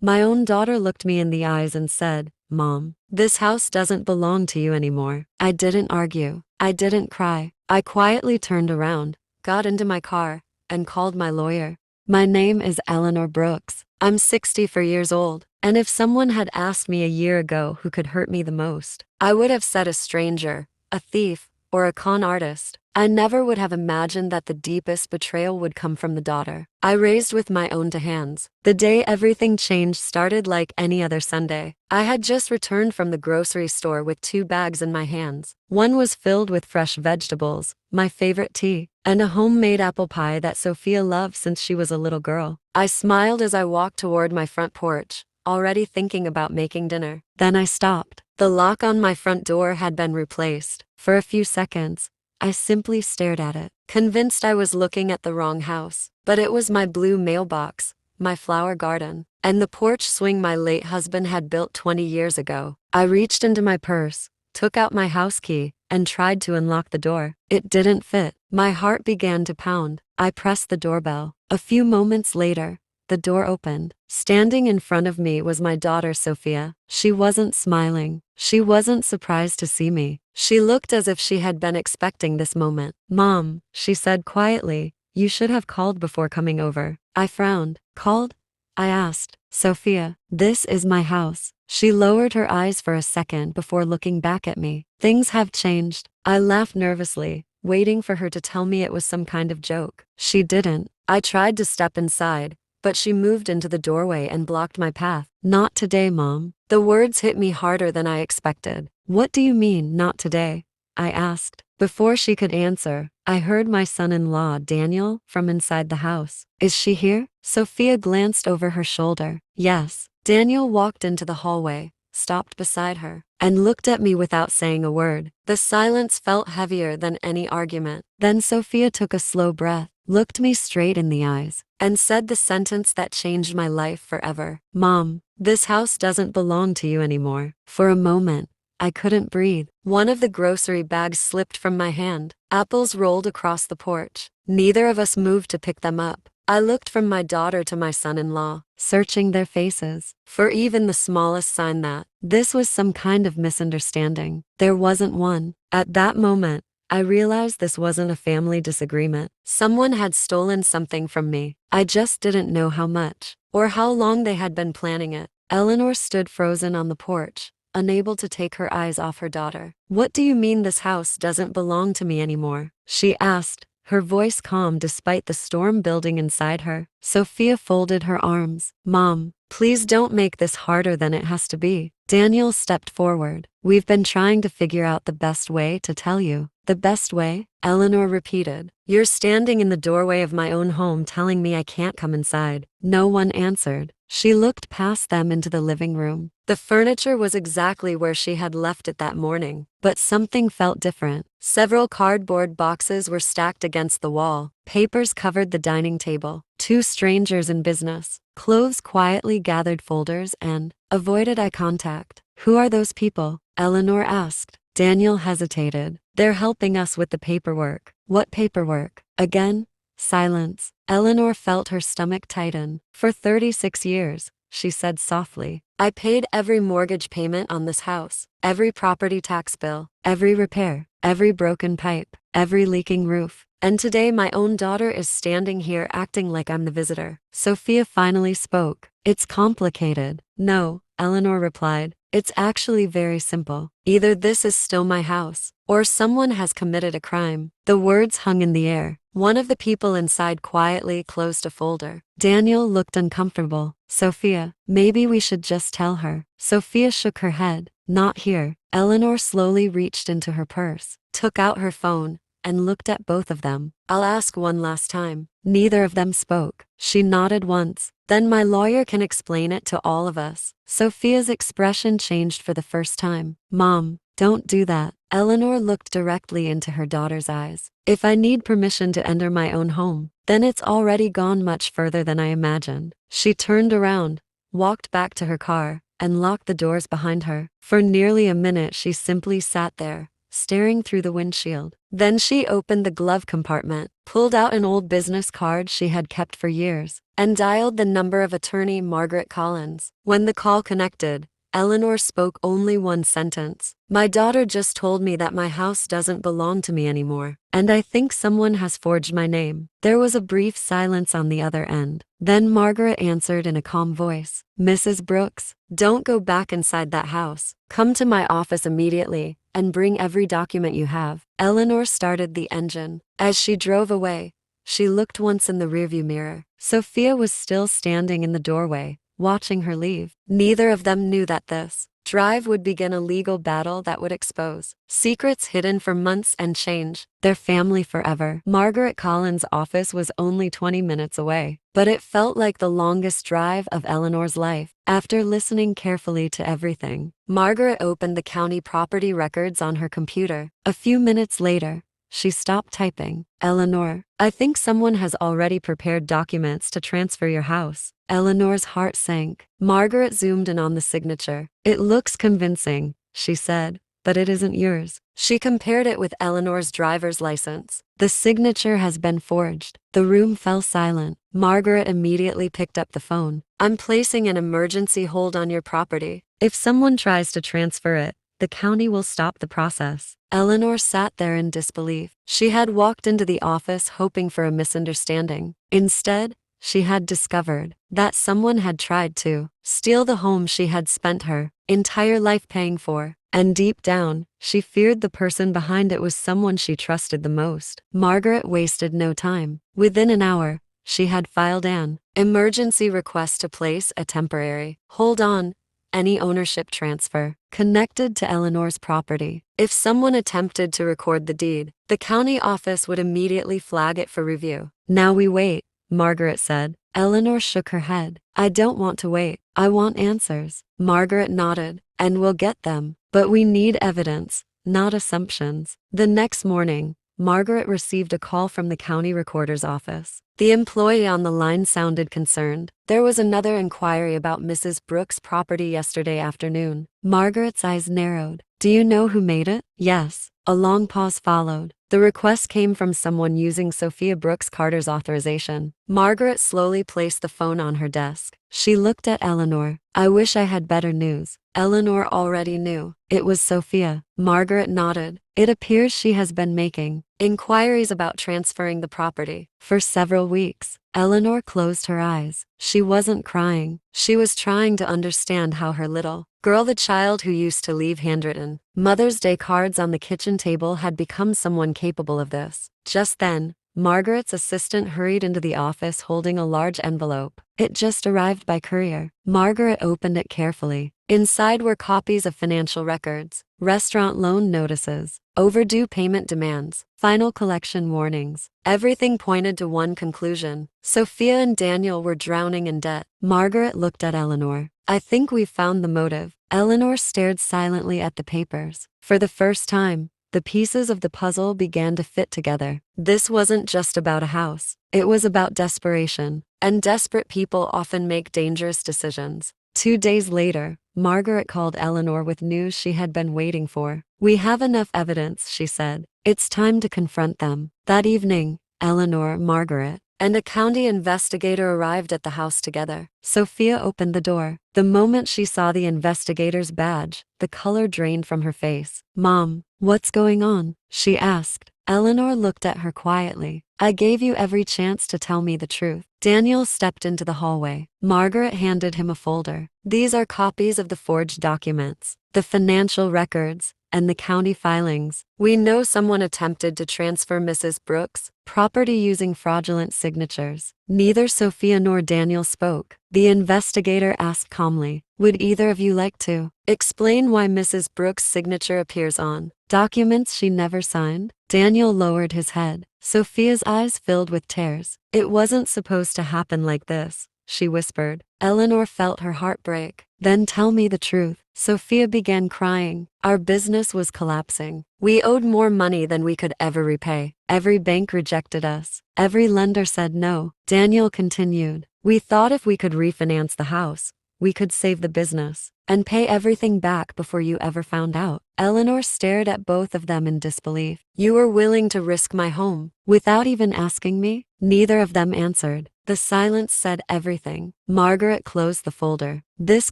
My own daughter looked me in the eyes and said, "Mom, this house doesn't belong to you anymore." I didn't argue. I didn't cry. I quietly turned around, got into my car, and called my lawyer. My name is Eleanor Brooks. I'm 64 years old, and if someone had asked me a year ago who could hurt me the most, I would have said a stranger, a thief, or a con artist. I never would have imagined that the deepest betrayal would come from the daughter I raised with my own two hands. The day everything changed started like any other Sunday. I had just returned from the grocery store with 2 bags in my hands. One was filled with fresh vegetables, my favorite tea, and a homemade apple pie that Sophia loved since she was a little girl. I smiled as I walked toward my front porch, already thinking about making dinner. Then I stopped. The lock on my front door had been replaced. For a few seconds, I simply stared at it, convinced I was looking at the wrong house. But it was my blue mailbox, my flower garden, and the porch swing my late husband had built 20 years ago. I reached into my purse, took out my house key, and tried to unlock the door. It didn't fit. My heart began to pound. I pressed the doorbell. A few moments later, the door opened. Standing in front of me was my daughter Sophia. She wasn't smiling. She wasn't surprised to see me. She looked as if she had been expecting this moment. "Mom," she said quietly, "you should have called before coming over." I frowned. "Called?" I asked. "Sophia, this is my house." She lowered her eyes for a second before looking back at me. "Things have changed." I laughed nervously, waiting for her to tell me it was some kind of joke. She didn't. I tried to step inside, but she moved into the doorway and blocked my path. "Not today, Mom." The words hit me harder than I expected. "What do you mean, not today?" I asked. Before she could answer, I heard my son-in-law, Daniel, from inside the house. "Is she here?" Sophia glanced over her shoulder. "Yes." Daniel walked into the hallway, stopped beside her, and looked at me without saying a word. The silence felt heavier than any argument. Then Sophia took a slow breath, looked me straight in the eyes, and said the sentence that changed my life forever. "Mom, this house doesn't belong to you anymore." For a moment, I couldn't breathe. One of the grocery bags slipped from my hand. Apples rolled across the porch. Neither of us moved to pick them up. I looked from my daughter to my son-in-law, searching their faces for even the smallest sign that this was some kind of misunderstanding. There wasn't one. At that moment, I realized this wasn't a family disagreement. Someone had stolen something from me. I just didn't know how much, or how long they had been planning it. Eleanor stood frozen on the porch, unable to take her eyes off her daughter. "What do you mean this house doesn't belong to me anymore?" she asked, her voice calm despite the storm building inside her. Sophia folded her arms. "Mom, please don't make this harder than it has to be." Daniel stepped forward. "We've been trying to figure out the best way to tell you." "The best way?" Eleanor repeated. "You're standing in the doorway of my own home telling me I can't come inside." No one answered. She looked past them into the living room. The furniture was exactly where she had left it that morning, but something felt different. Several cardboard boxes were stacked against the wall. Papers covered the dining table. 2 strangers in business. Clothes quietly gathered folders and avoided eye contact. "Who are those people?" Eleanor asked. Daniel hesitated. "They're helping us with the paperwork." "What paperwork?" Again, silence. Eleanor felt her stomach tighten. "For 36 years, she said softly, I paid every mortgage payment on this house, every property tax bill, every repair, every broken pipe, every leaking roof. And today my own daughter is standing here acting like I'm the visitor." Sophia finally spoke. "It's complicated." "No," Eleanor replied. "It's actually very simple. Either this is still my house, or someone has committed a crime." The words hung in the air. One of the people inside quietly closed a folder. Daniel looked uncomfortable. "Sophia, maybe we should just tell her." Sophia shook her head. "Not here." Eleanor slowly reached into her purse, took out her phone, and looked at both of them. "I'll ask one last time." Neither of them spoke. She nodded once. "Then my lawyer can explain it to all of us." Sophia's expression changed for the first time. "Mom, don't do that." Eleanor looked directly into her daughter's eyes. "If I need permission to enter my own home, then it's already gone much further than I imagined." She turned around, walked back to her car, and locked the doors behind her. For nearly a minute she simply sat there, staring through the windshield. Then she opened the glove compartment, pulled out an old business card she had kept for years, and dialed the number of attorney Margaret Collins. When the call connected, Eleanor spoke only one sentence. "My daughter just told me that my house doesn't belong to me anymore, and I think someone has forged my name." There was a brief silence on the other end. Then Margaret answered in a calm voice, "Mrs. Brooks, don't go back inside that house. Come to my office immediately and bring every document you have." Eleanor started the engine. As she drove away, she looked once in the rearview mirror. Sophia was still standing in the doorway, watching her leave. Neither of them knew that this drive would begin a legal battle that would expose secrets hidden for months and change their family forever. Margaret Collins' office was only 20 minutes away, but it felt like the longest drive of Eleanor's life. After listening carefully to everything, Margaret opened the county property records on her computer. A few minutes later, she stopped typing. "Eleanor, I think someone has already prepared documents to transfer your house." Eleanor's heart sank. Margaret zoomed in on the signature. "It looks convincing," she said, "but it isn't yours." She compared it with Eleanor's driver's license. "The signature has been forged." The room fell silent. Margaret immediately picked up the phone. "I'm placing an emergency hold on your property. If someone tries to transfer it, the county will stop the process." Eleanor sat there in disbelief. She had walked into the office hoping for a misunderstanding. Instead, she had discovered that someone had tried to steal the home she had spent her entire life paying for. And deep down, she feared the person behind it was someone she trusted the most. Margaret wasted no time. Within an hour, she had filed an emergency request to place a temporary hold on any ownership transfer connected to Eleanor's property. If someone attempted to record the deed, the county office would immediately flag it for review. "Now we wait," Margaret said. Eleanor shook her head. "I don't want to wait. I want answers." Margaret nodded. "And we'll get them. But we need evidence, not assumptions." The next morning, Margaret received a call from the county recorder's office. The employee on the line sounded concerned. "There was another inquiry about Mrs. Brooks' property yesterday afternoon." Margaret's eyes narrowed. "Do you know who made it?" "Yes." A long pause followed. "The request came from someone using Sophia Brooks Carter's authorization." Margaret slowly placed the phone on her desk. She looked at Eleanor. "I wish I had better news." Eleanor already knew. It was Sophia. Margaret nodded. "It appears she has been making inquiries about transferring the property for several weeks." Eleanor closed her eyes. She wasn't crying. She was trying to understand how her little girl, the child who used to leave handwritten Mother's Day cards on the kitchen table, had become someone capable of this. Just then, Margaret's assistant hurried into the office holding a large envelope. It just arrived by courier. Margaret opened it carefully. Inside were copies of financial records, restaurant loan notices, overdue payment demands, final collection warnings. Everything pointed to one conclusion: Sophia and Daniel were drowning in debt. Margaret looked at Eleanor. "I think we've found the motive." Eleanor stared silently at the papers. For the first time, the pieces of the puzzle began to fit together. This wasn't just about a house. It was about desperation. And desperate people often make dangerous decisions. 2 days later, Margaret called Eleanor with news she had been waiting for. "We have enough evidence," she said. "It's time to confront them." That evening, Eleanor, Margaret, and a county investigator arrived at the house together. Sophia opened the door. The moment she saw the investigator's badge, the color drained from her face. "Mom, what's going on?" she asked. Eleanor looked at her quietly. "I gave you every chance to tell me the truth." Daniel stepped into the hallway. Margaret handed him a folder. "These are copies of the forged documents, the financial records, and the county filings. We know someone attempted to transfer Mrs. Brooks' property using fraudulent signatures." Neither Sophia nor Daniel spoke. The investigator asked calmly, "Would either of you like to explain why Mrs. Brooks' signature appears on documents she never signed?" Daniel lowered his head. Sophia's eyes filled with tears. "It wasn't supposed to happen like this," she whispered. Eleanor felt her heart break. "Then tell me the truth." Sophia began crying. "Our business was collapsing. We owed more money than we could ever repay. Every bank rejected us. Every lender said no." Daniel continued. "We thought if we could refinance the house, we could save the business and pay everything back before you ever found out. Eleanor stared at both of them in disbelief. You were willing to risk my home without even asking me? Neither of them answered. The silence said everything. Margaret closed the folder. This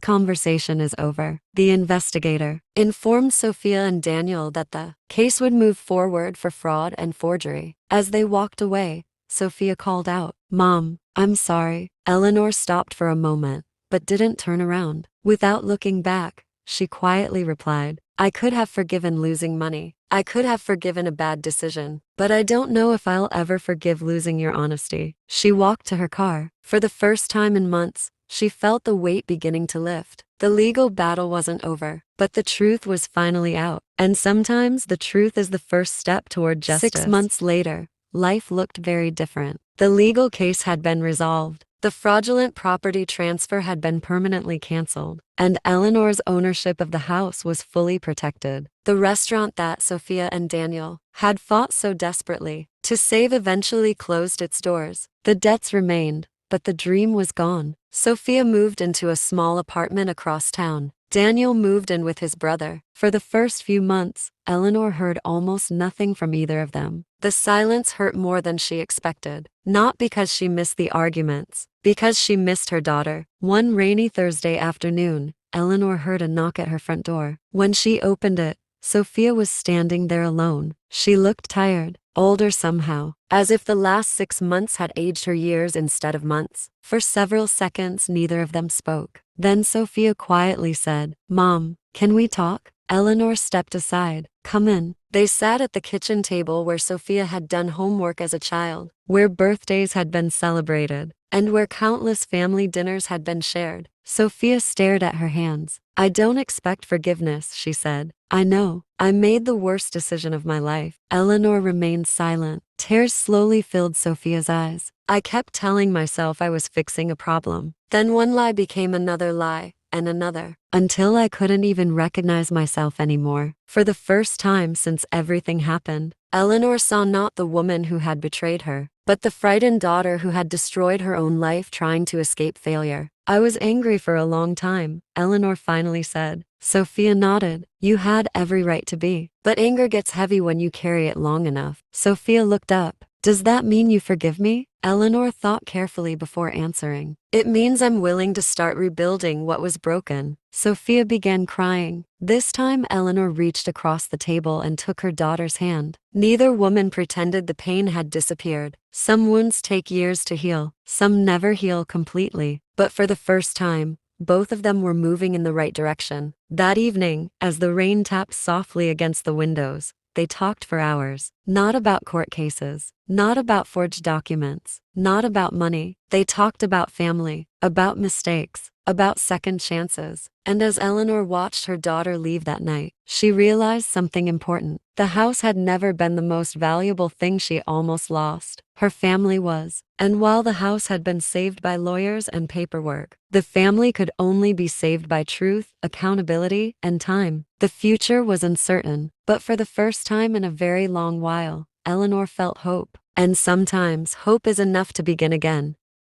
conversation is over. The investigator informed Sophia and Daniel that the case would move forward for fraud and forgery. As they walked away, Sophia called out, "Mom, I'm sorry." Eleanor stopped for a moment, but didn't turn around. Without looking back, she quietly replied, "I could have forgiven losing money. I could have forgiven a bad decision, but I don't know if I'll ever forgive losing your honesty." She walked to her car. For the first time in months, she felt the weight beginning to lift. The legal battle wasn't over, but the truth was finally out. And sometimes the truth is the first step toward justice. 6 months later, life looked very different. The legal case had been resolved. The fraudulent property transfer had been permanently canceled, and Eleanor's ownership of the house was fully protected. The restaurant that Sophia and Daniel had fought so desperately to save eventually closed its doors. The debts remained, but the dream was gone. Sophia moved into a small apartment across town. Daniel moved in with his brother. For the first few months, Eleanor heard almost nothing from either of them. The silence hurt more than she expected. Not because she missed the arguments, because she missed her daughter. One rainy Thursday afternoon, Eleanor heard a knock at her front door. When she opened it, Sophia was standing there alone. She looked tired, older somehow, as if the last 6 months had aged her years instead of months. For several seconds, neither of them spoke. Then Sophia quietly said, "Mom, can we talk?" Eleanor stepped aside. "Come in." They sat at the kitchen table where Sophia had done homework as a child, where birthdays had been celebrated, and where countless family dinners had been shared. Sophia stared at her hands. "I don't expect forgiveness," she said. "I know. I made the worst decision of my life." Eleanor remained silent. Tears slowly filled Sophia's eyes. "I kept telling myself I was fixing a problem. Then one lie became another lie, and another, until I couldn't even recognize myself anymore." For the first time since everything happened, Eleanor saw not the woman who had betrayed her, but the frightened daughter who had destroyed her own life trying to escape failure. "I was angry for a long time," Eleanor finally said. Sophia nodded. "You had every right to be. But anger gets heavy when you carry it long enough." Sophia looked up. "Does that mean you forgive me?" Eleanor thought carefully before answering. "It means I'm willing to start rebuilding what was broken." Sophia began crying. This time Eleanor reached across the table and took her daughter's hand. Neither woman pretended the pain had disappeared. Some wounds take years to heal, some never heal completely. But for the first time, both of them were moving in the right direction. That evening, as the rain tapped softly against the windows, they talked for hours. Not about court cases, not about forged documents, not about money. They talked about family, about mistakes, about second chances. And as Eleanor watched her daughter leave that night, she realized something important. The house had never been the most valuable thing she almost lost. Her family was. And while the house had been saved by lawyers and paperwork, the family could only be saved by truth, accountability, and time. The future was uncertain, but for the first time in a very long while, Eleanor felt hope. And sometimes hope is enough to begin again.